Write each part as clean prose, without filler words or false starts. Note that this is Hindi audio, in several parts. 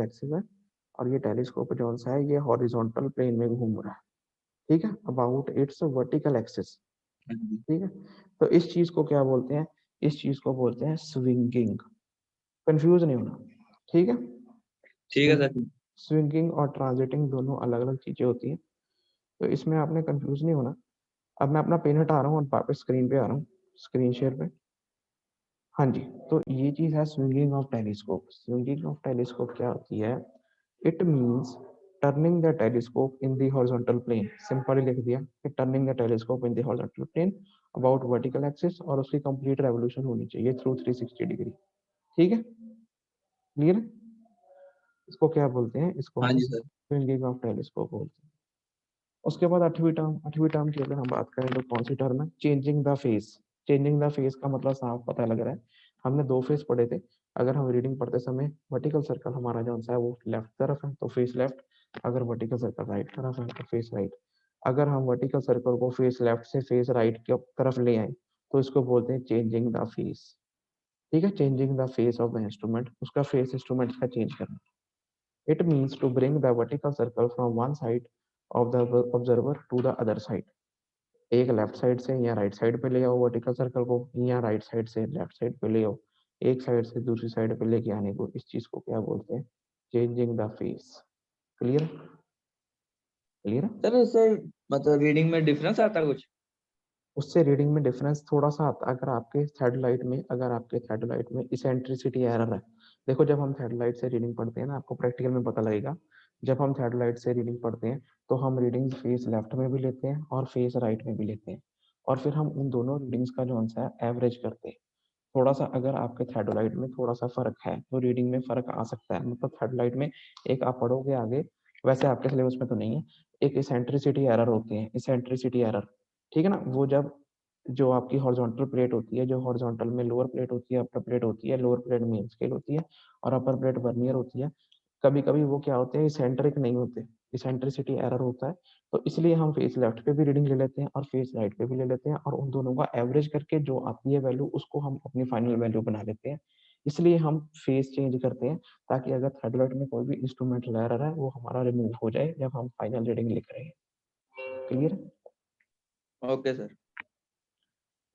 एक्सिस है और ये टेलीस्कोप जो सा है ये हॉरिजॉन्टल प्लेन में घूम रहा है, ठीक है, अबाउट इट्स वर्टिकल एक्सिस, हाँ जी। ठीक है। तो इस चीज को क्या बोलते हैं, इस चीज को बोलते हैं स्विंगिंग, कंफ्यूज नहीं होना, ठीक है। ठीक है सर। स्विंगिंग और ट्रांजिटिंग दोनों अलग अलग चीजें होती हैं, तो इसमें आपने कंफ्यूज नहीं होना। अब मैं अपना पेन हटा रहा हूँ और वापस स्क्रीन पे आ रहा हूँ, स्क्रीन शेयर पे। हाँ जी, तो ये चीज है swinging of telescope. Swinging of telescope क्या होती है, it means turning the telescope in the horizontal plane, simply लिख दिया कि turning the telescope in the horizontal plane about vertical axis, और उसकी कंप्लीट रेवोल्यूशन होनी चाहिए थ्रू 360 डिग्री, ठीक है, क्लियर है। इसको क्या बोलते हैं, इसको हाँ हम जी सर। स्विंगिंग ऑफ टेलीस्कोप बोलते हैं। उसके बाद आठवीं टर्म की अगर हम बात करें तो कौन सी टर्म है, changing the face. Changing the face का मतलब साफ पता लग रहा है, हमने दो फेस पढ़े थे। अगर हम रीडिंग पढ़ते समय वर्टिकल सर्कल हमारा जो सा है वो लेफ्ट तरफ है तो फेस लेफ्ट, अगर वर्टिकल सर्कल राइट तरफ है तो फेस राइट। अगर हम वर्टिकल सर्कल को फेस लेफ्ट से फेस राइट की तरफ ले आए तो इसको बोलते हैं चेंजिंग द फेस, ठीक है, changing the face of the instrument, उसका फेस इंस्ट्रूमेंट का चेंज करना। It means to bring the vertical circle from one side of the observer to the other side, एक लेफ्ट साइड से या राइट साइड पे ले आओ वर्टिकल सर्कल को, या राइट साइड से लेफ्ट साइड पे ले आओ, एक साइड से दूसरी साइड पे लेके आने को, इस चीज को क्या बोलते हैं, changing the face. Clear, clear. Sir इससे मतलब रीडिंग में डिफरेंस आता है कुछ? उससे रीडिंग में डिफरेंस थोड़ा सा आता है, अगर आपके थर्ड में इसेंट्रिसिटी एरर है। देखो जब हम थर्ड लाइट से रीडिंग पढ़ते हैं ना, आपको प्रैक्टिकल में पता लगेगा, जब हम थर्ड लाइट से रीडिंग पढ़ते हैं तो हम रीडिंग फेस लेफ्ट में भी लेते हैं और फेस राइट में भी लेते हैं, और फिर हम उन दोनों रीडिंग्स का जो आंसर है एवरेज करते हैं। थोड़ा सा अगर आपके थर्ड लाइट में थोड़ा सा फर्क है तो रीडिंग में फर्क आ सकता है, मतलब थर्ड लाइट में एक आप पढ़ोगे आगे, वैसे आपके सिलेबस में तो नहीं है, एक इसेंट्रिसिटी एरर होती है, इसेंट्रिसिटी एरर, ठीक है ना। वो जब जो आपकी हॉरिजॉन्टल प्लेट होती है, जो हॉरिजॉन्टल में लोअर प्लेट होती है, अपर प्लेट होती है, लोअर प्लेट मेन स्केल होती है और अपर प्लेट वर्नियर होती है, कभी कभी वो क्या होते हैं, इसेंट्रिक नहीं होते, इसेंट्रिसिटी एरर होता है। तो इसलिए हम फेस लेफ्ट पे भी रीडिंग ले लेते हैं और फेस राइट पे भी ले लेते हैं, और उन दोनों का एवरेज करके जो आती है वैल्यू उसको हम अपनी फाइनल वैल्यू बना लेते हैं। इसलिए हम फेस चेंज करते हैं ताकि अगर थर्ड लाइट में कोई भी इंस्ट्रूमेंटल एरर है वो हमारा रिमूव हो जाए जब हम फाइनल रीडिंग लिख रहे हैं। क्लियर। Okay sir.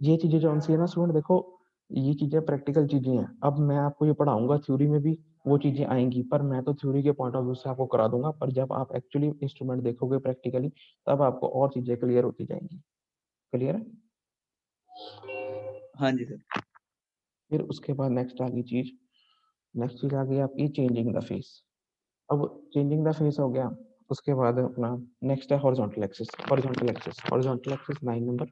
ये चीजें जो सी है ना स्टूडेंट, देखो ये चीजें प्रैक्टिकल चीजें हैं। अब मैं आपको ये पढ़ाऊंगा थ्योरी में भी वो चीजें आएंगी, पर मैं तो थ्योरी के पॉइंट ऑफ व्यू से आपको करा दूंगा, पर जब आप एक्चुअली इंस्ट्रूमेंट देखोगे प्रैक्टिकली तब आपको और चीजें क्लियर होती जाएंगी। क्लियर है। हाँ जी सर। फिर उसके बाद नेक्स्ट चीज आ गई आपकी चेंजिंग द फेस। अब चेंजिंग द फेस हो गया, उसके बाद अपना नेक्स्ट है horizontal axis. Horizontal axis 9 number.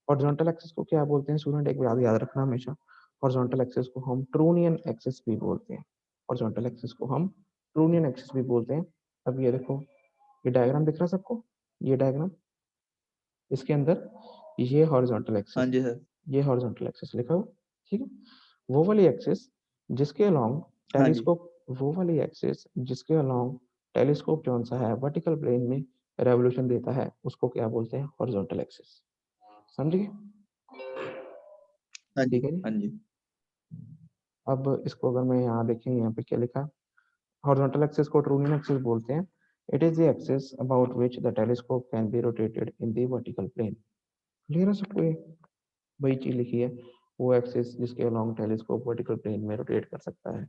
Horizontal axis को क्या बोलते हैं स्टूडेंट, एक याद याद रखना हमेशा, हॉरिजॉन्टल एक्सिस को हम ट्रूनियन एक्सिस भी बोलते हैं। हॉरिजॉन्टल एक्सिस को हम ट्रूनियन एक्सिस भी बोलते हैं। अब ये देखो, ये डायग्राम दिख रहा है सबको, ये डायग्राम, इसके अंदर ये हॉरिजॉन्टल हाँ एक्सिस है, जी सर। ये हॉरिजॉन्टल एक्सिस लिखा हो, ठीक है। वो वाली एक्सिस जिसके अलोंग हाँ जी। टेलीस्कोप, वो वाली एक्सिस जिसके अलोंग टेलीस्कोप कौन सा है वर्टिकल प्लेन में रेवोल्यूशन देता है उसको क्या बोलते हैं, हॉरिजॉन्टल एक्सिस। समझ गए, हाँ जी। ठीक है जी। हाँ जी। अब इसको अगर मैं यहाँ देखें, यहाँ पे क्या लिखा, हॉरिजॉन्टल एक्सिस को ट्रूनियन एक्सिस बोलते हैं। It is the axis about which the telescope can be rotated in the vertical plane. Clear है सबको, ये वही चीज लिखी है, वो एक्सिस जिसके अलोंग टेलीस्कोप वर्टिकल प्लेन में रोटेट कर सकता है हाँ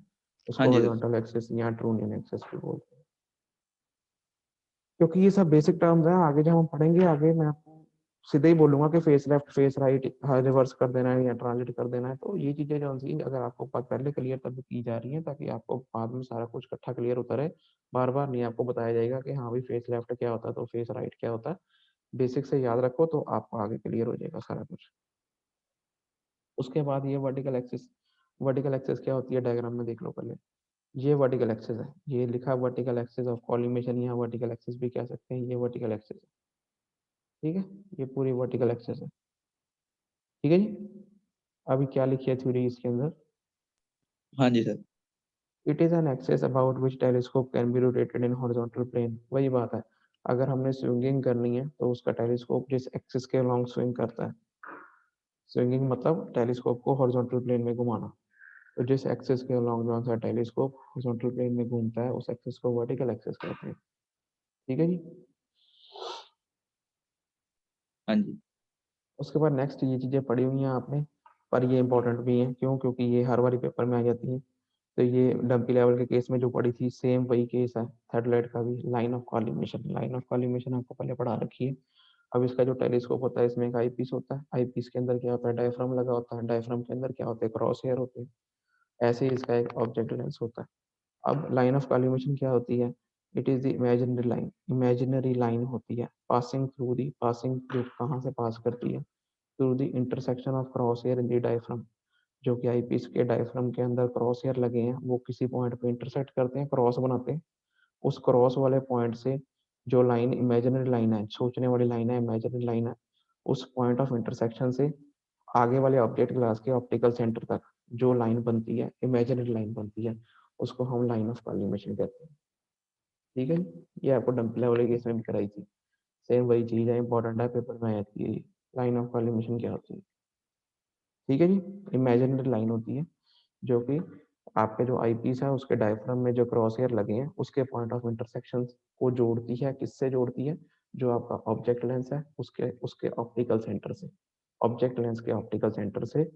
उसको जी सर। हॉरिजॉन्टल एक्सिस या ट्रूनियन एक्सिस भी बोलते हैं। क्योंकि ये सब बेसिक टर्म्स हैं, आगे जब हम पढ़ेंगे आगे मैं आपको सीधे ही बोलूंगा कि face left face right reverse कर देना है या ट्रांजिट कर देना है, तो ये चीजें जो सी अगर आपको पहले क्लियर तब की जा रही है ताकि आपको बाद में सारा कुछ इकट्ठा क्लियर होता रहे, बार बार नहीं आपको बताया जाएगा कि हाँ भाई फेस लेफ्ट क्या होता है तो फेस राइट क्या होता है। बेसिक से याद रखो तो आपको आगे क्लियर हो जाएगा सारा कुछ। उसके बाद ये वर्टिकल एक्सिस क्या होती है डायग्राम में देख लो पहले। ये वर्टिकल एक्सिस है, ये लिखा वर्टिकल एक्सिस ऑफ कॉलिमेशन, या वर्टिकल एक्सिस भी कह सकते हैं, ये वर्टिकल एक्सिस है, ठीक है, ये पूरी वर्टिकल एक्सिस है, ठीक है जी। अभी क्या लिखी है थ्योरी इसके अंदर, हाँ जी sir. It is an axis about which telescope can be rotated in horizontal plane. वही बात है, अगर हमने स्विंगिंग करनी है तो उसका टेलीस्कोप जिस एक्सिस के अलोंग स्विंग करता है, स्विंगिंग मतलब टेलीस्कोप को हॉरिजॉन्टल प्लेन में घुमाना, तो जिस एक्सिस के अलॉन्ग जो सा टेलीस्कोप हॉरिजॉन्टल प्लेन में घूमता है उस एक्सिस को वर्टिकल एक्सिस कहते हैं। ठीक है जी। हाँ जी। उसके बाद नेक्स्ट ये चीज़ें पढ़ी हुई हैं आपने, पर ये इंपॉर्टेंट भी हैं, क्यों? क्योंकि ये हर बारी पेपर में आ जाती हैं। तो ये डंपी लेवल के केस में जो पढ़ी थी सेम वही केस है सैटेलाइट का भी। Line of collimation, line of collimation आपको पहले पढ़ा रखी है। अब इसका जो टेलीस्कोप होता है इसमें एक आई पीस होता है, आई पीस के अंदर क्या होता है, डायफ्राम लगा होता है, डायफ्राम के अंदर क्या होता है, क्रॉस हेयर होते हैं। ऐसे ही इसका एक ऑब्जेक्ट लेंस होता है। अब लाइन ऑफ कॉलिमेशन क्या होती है? It is the imaginary line, imaginary line होती है पासिंग थ्रू दी, पासिंग जो कहाँ से पास करती है, through the intersection of cross here in the diaphragm. जो कि आई पीस के डायफ्राम के अंदर क्रॉस हेयर लगे हैं वो किसी पॉइंट पे इंटरसेक्ट करते हैं, क्रॉस बनाते हैं। उस क्रॉस वाले पॉइंट से जो लाइन इमेजिनरी लाइन है, सोचने वाली लाइन है, इमेजिनरी लाइन है, उस पॉइंट ऑफ इंटरसेक्शन से आगे वाले ऑब्जेक्ट क्लास के ऑप्टिकल सेंटर तक जो लाइन बनती है, इमेजिनरी लाइन बनती है, उसको हम लाइन ऑफ कॉलिमेशन कहते हैं। ठीक है जी? ये आपको डंपी लेवल केस में भी कराई थी। सेम वही चीज है, इंपॉर्टेंट है, पेपर में आती है। लाइन ऑफ कॉलिमेशन क्या होती है? ठीक है जी। इमेजिनरी लाइन होती है जो कि आपके जो आई पीस है उसके डायफ्राम में जो क्रॉस हेयर लगे हैं उसके पॉइंट ऑफ इंटरसेक्शन को जोड़ती है। किससे जोड़ती है? जो आपका ऑब्जेक्ट लेंस है उसके उसके ऑप्टिकल सेंटर से, ऑब्जेक्ट लेंस के ऑप्टिकल सेंटर से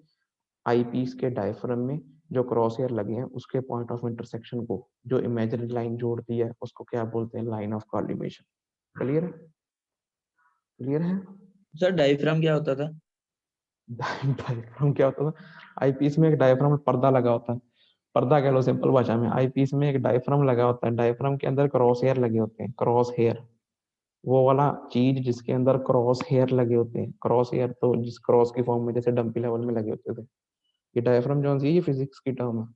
आई पीस के डायफ्राम में जो क्रॉस हेयर लगे हैं उसके पॉइंट ऑफ इंटरसेक्शन को जो इमेजिनरी लाइन जोड़ती है उसको क्या बोलते हैं? Line of collimation. क्लियर है? क्लियर है? सर डायफ्राम क्या होता था? डायफ्राम क्या होता था? आई पीस में एक डायफ्राम में पर्दा लगा होता है, पर्दा कह लो सिंपल भाषा में। आई पीस में एक डायफ्राम लगा होता है, डायफ्राम के अंदर क्रॉस हेयर लगे होते हैं, क्रॉस हेयर, वो वाला चीज जिसके अंदर क्रॉस हेयर लगे होते हैं। क्रॉस हेयर तो जिस क्रॉस की फॉर्म में जैसे डंपी लेवल में लगे होते थे। ये डायफ्राम जो है ये फिजिक्स की टर्म है,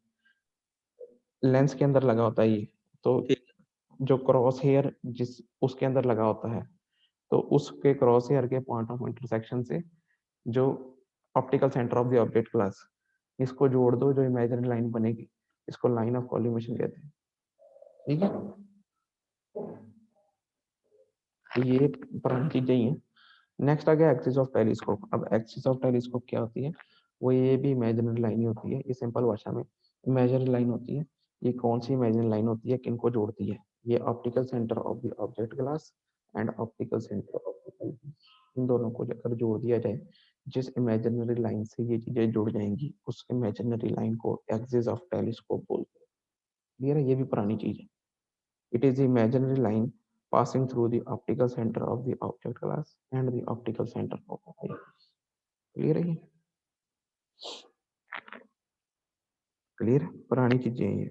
लेंस के अंदर लगा होता है ये। तो ठीक। जो क्रॉस हेयर जिस उसके अंदर लगा होता है, तो उसके क्रॉस हेयर के पॉइंट ऑफ इंटरसेक्शन से जो optical centre of the object class, इसको जोड़ दो, जो इमेजिनरी लाइन बनेगी, इसको लाइन ऑफ कॉलिमेशन कहते हैं। ठीक है? तो ये पुरानी चीजें ही हैं। नेक्स्ट आ गया एक्सिस ऑफ टेलीस्कोप। अब एक्सिस ऑफ टेलीस्कोप क्या होती है? वो ये भी इमेजिनरी लाइन ही होती है। ये सिंपल भाषा में इमेजिनरी लाइन होती है। ये कौन सी इमेजिनरी लाइन होती है, किनको जोड़ती है? ये optical centre of the object glass and optical centre of the eyepiece, इन दोनों को अगर जोड़ दिया जाए, जिस इमेजिनरी लाइन से ये चीजें जुड़ जाएंगी उस इमेजिनरी लाइन को एक्सिस ऑफ टेलीस्कोप बोलते हैं। क्लियर है? ये भी पुरानी चीज है। It is the imaginary line passing through the optical center of the object class and the optical center of the eyepiece. Clear है? क्लियर है? पुरानी चीजें हैं ये।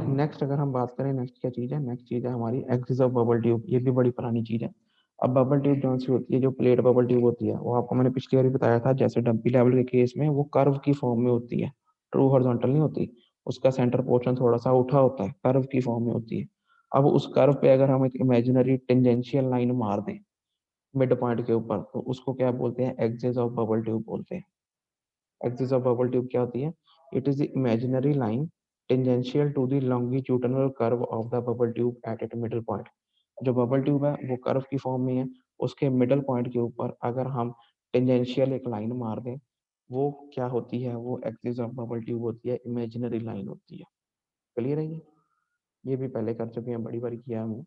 नेक्स्ट अगर हम बात करें, नेक्स्ट क्या चीज है? नेक्स्ट चीज है हमारी एक्सिस ऑफ बबल ट्यूब। ये भी बड़ी पुरानी चीज है। अब बबल ट्यूब जो सी होती है, जो प्लेट बबल ट्यूब होती है, वो आपको मैंने पिछली बार बताया था, जैसे डंपी लेवल के केस में वो कर्व की फॉर्म में होती है, ट्रू हॉरिजॉन्टल नहीं होती। उसका सेंटर पोर्शन थोड़ा सा उठा होता है, कर्व की फॉर्म में होती है। अब उस कर्व पे अगर हम एक इमेजिनरी टेंजेंशियल लाइन मार दें मिड पॉइंट के ऊपर, तो उसको क्या बोलते हैं? एक्सिस ऑफ बबल ट्यूब बोलते हैं। एक्सिस ऑफ बबल ट्यूब क्या होती है? It is the imaginary line tangential to the longitudinal curve of the bubble tube at it middle point. जो बबल ट्यूब है वो कर्व की फॉर्म में है, उसके मिडल पॉइंट के ऊपर अगर हम टेंजेंशियल एक लाइन मार दें, वो क्या होती है? वो एक्सिस ऑफ बबल ट्यूब होती है, इमेजिनरी लाइन होती है। क्लियर है? ये भी पहले कर चुके हैं, बड़ी बार किया है हमने।